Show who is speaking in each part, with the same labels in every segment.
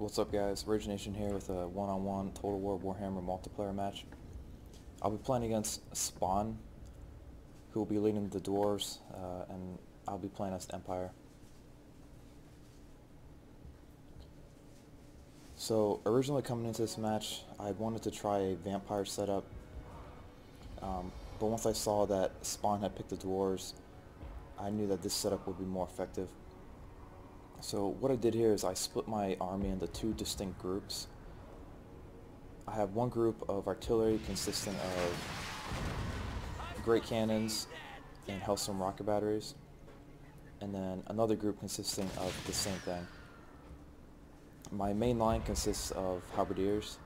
Speaker 1: What's up guys, Origination here with a one-on-one Total War Warhammer multiplayer match. I'll be playing against Spawn, who will be leading the Dwarves, and I'll be playing as Empire. So originally coming into this match, I wanted to try a Vampire setup, but once I saw that Spawn had picked the Dwarves, I knew that this setup would be more effective. So what I did here is I split my army into two distinct groups. I have one group of artillery consisting of great cannons and Hellstorm rocket batteries, and then another group consisting of the same thing. My main line consists of halberdiers,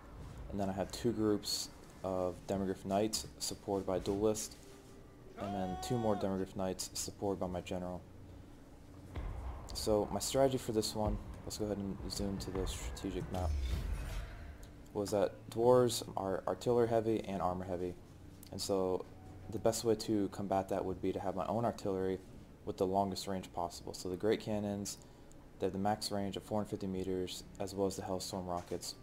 Speaker 1: and then I have two groups of Demigryph Knights supported by duelists, and then two more Demigryph Knights supported by my general. So my strategy for this one, let's go ahead and zoom to the strategic map, was that Dwarves are artillery heavy and armor heavy, and so the best way to combat that would be to have my own artillery with the longest range possible. So the great cannons, they have the max range of 450 meters, as well as the Hellstorm rockets.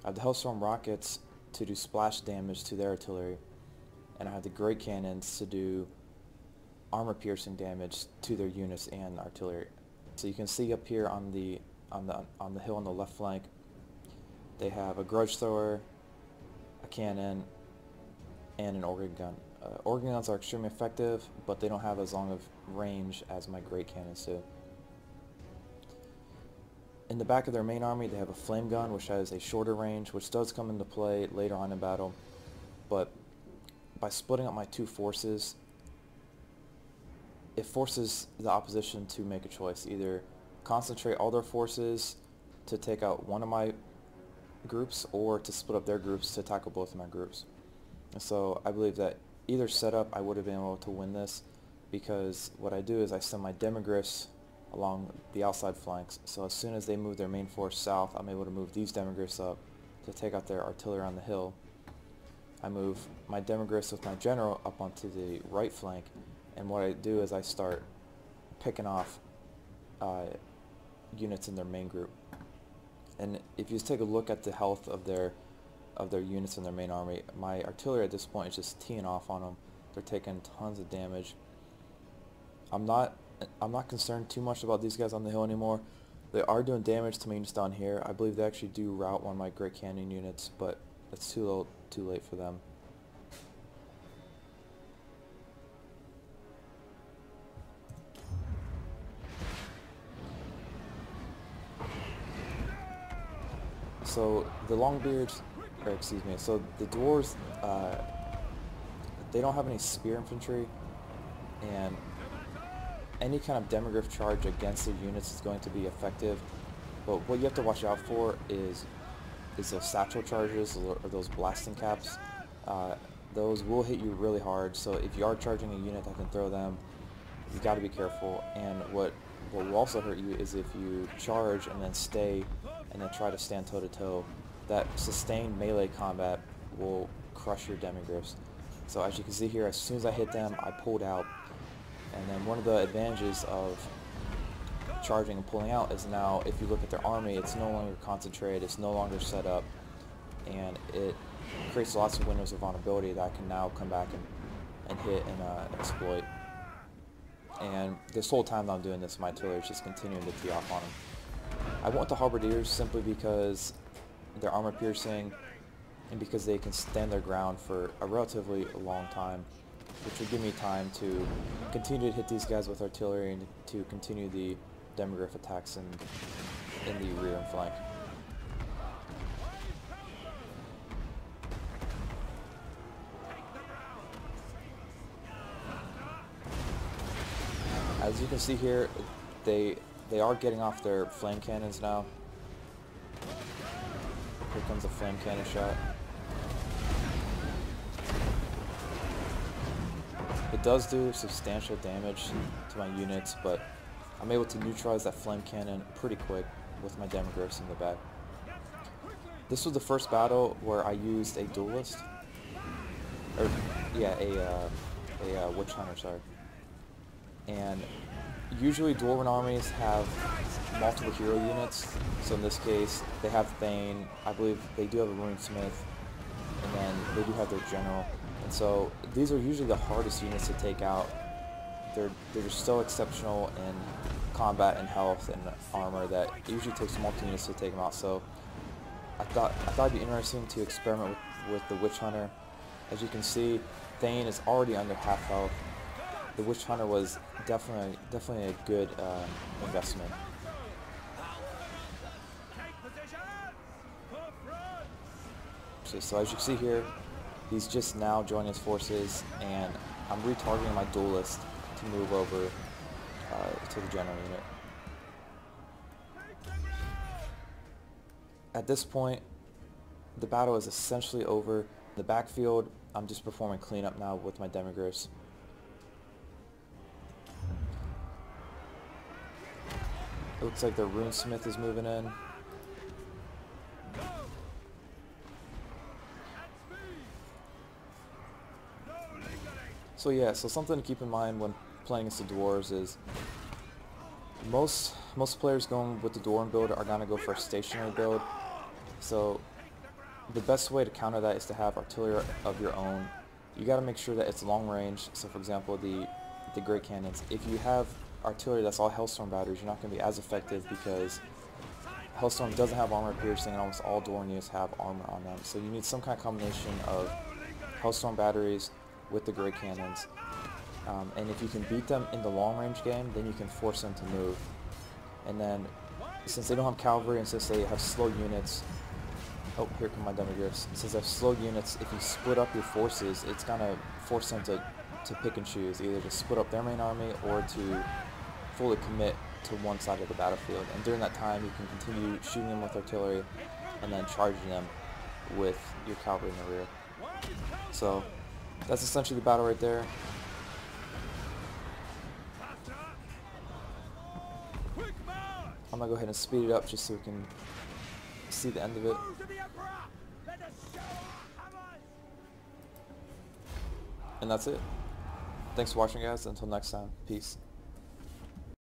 Speaker 1: I have the Hellstorm rockets to do splash damage to their artillery, and I have the great cannons to do armor piercing damage to their units and artillery. So you can see up here on the hill on the left flank, they have a grudge thrower, a cannon, and an organ gun. Organ guns are extremely effective, but they don't have as long of range as my great cannons do. In the back of their main army, they have a flame gun, which has a shorter range, which does come into play later on in battle. But by splitting up my two forces, it forces the opposition to make a choice: either concentrate all their forces to take out one of my groups, or to split up their groups to tackle both of my groups. And so I believe that either setup I would have been able to win this, because what I do is I send my Demigryphs along the outside flanks, so as soon as they move their main force south, I'm able to move these Demigryphs up to take out their artillery on the hill. I move my Demigryphs with my general up onto the right flank, and what I do is I start picking off units in their main group. And if you just take a look at the health of their units in their main army, my artillery at this point is just teeing off on them. They're taking tons of damage. I'm not concerned too much about these guys on the hill anymore. They are doing damage to me just down here. I believe they actually do rout one of my great cannon units, but it's too late for them. So the Longbeards, or excuse me, so the Dwarves, they don't have any spear infantry, and any kind of Demigryph charge against their units is going to be effective. But what you have to watch out for is those satchel charges, or those blasting caps. Those will hit you really hard, so if you are charging a unit that can throw them, you got to be careful. And what will also hurt you is if you charge and then stay and then try to stand toe-to-toe. That sustained melee combat will crush your Demigryphs. So as you can see here, as soon as I hit them, I pulled out. And then one of the advantages of charging and pulling out is now, if you look at their army, it's no longer concentrated, it's no longer set up, and it creates lots of windows of vulnerability that I can now come back and hit and exploit. And this whole time that I'm doing this, my artillery is just continuing to tee off on them. I want the halberdiers simply because they're armor piercing, and because they can stand their ground for a relatively long time, which would give me time to continue to hit these guys with artillery and to continue the Demigryph attacks in the rear and flank. As you can see here, they are getting off their flame cannons now. Here comes a flame cannon shot. It does do substantial damage to my units, but I'm able to neutralize that flame cannon pretty quick with my Demigryphs in the back. This was the first battle where I used a duelist, or yeah, a witch hunter, sorry. And usually Dwarven armies have multiple hero units. So in this case, they have Thane. I believe they do have a Runesmith, and then they do have their general. And so these are usually the hardest units to take out. They're just so exceptional in combat and health and armor that it usually takes multiple units to take them out. So I thought it'd be interesting to experiment with the Witch Hunter. As you can see, Thane is already under half health. The Witch Hunter was definitely a good investment. So as you can see here, he's just now joining his forces, and I'm retargeting my duelist to move over to the general unit. At this point, the battle is essentially over. In the backfield, I'm just performing cleanup now with my demigryphs. It looks like the Runesmith is moving in. So yeah, so something to keep in mind when playing against the Dwarves is most players going with the Dwarven build are going to go for a stationary build. So the best way to counter that is to have artillery of your own. You got to make sure that it's long range. So for example, the great cannons. If you have artillery that's all Hellstorm batteries, you're not going to be as effective because Hellstorm doesn't have armor piercing and almost all Dwarven units have armor on them. So you need some kind of combination of Hellstorm batteries with the great cannons. And if you can beat them in the long range game, then you can force them to move. And then since they don't have cavalry and since they have slow units, oh, here come my demigryphs. Since they have slow units, if you split up your forces, it's gonna force them to pick and choose, either to split up their main army or to fully commit to one side of the battlefield. And during that time, you can continue shooting them with artillery and then charging them with your cavalry in the rear. So that's essentially the battle right there. I'm gonna go ahead and speed it up just so we can see the end of it. And that's it. Thanks for watching, guys. Until next time, peace.